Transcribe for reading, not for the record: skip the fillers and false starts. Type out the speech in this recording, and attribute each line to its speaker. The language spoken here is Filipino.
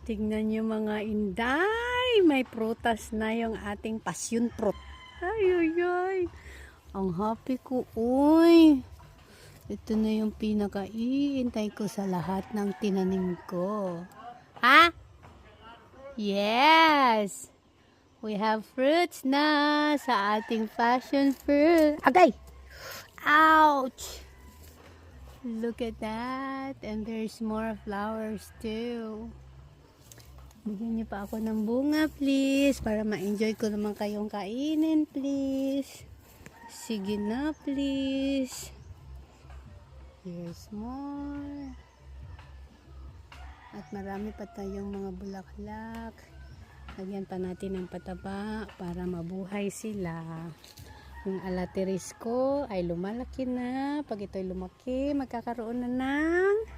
Speaker 1: Tignan nyo mga inday. May prutas na yung ating passion fruit. Ay, ay, ay. Ang happy ko, uy. Ito na yung pinaka-iintay ko sa lahat ng tinanim ko. Ha? Yes! We have fruits na sa ating passion fruit. Agay! Ouch! Look at that. And there's more flowers too. Bigyan niyo pa ako ng bunga, please. Para ma-enjoy ko naman kayong kainin, please. Sige na, please. Here's more. At marami pa tayong mga bulaklak. Lagyan pa natin ng pataba para mabuhay sila. Yung alateris ko ay lumalaki na. Pag ito'y lumaki, magkakaroon na ng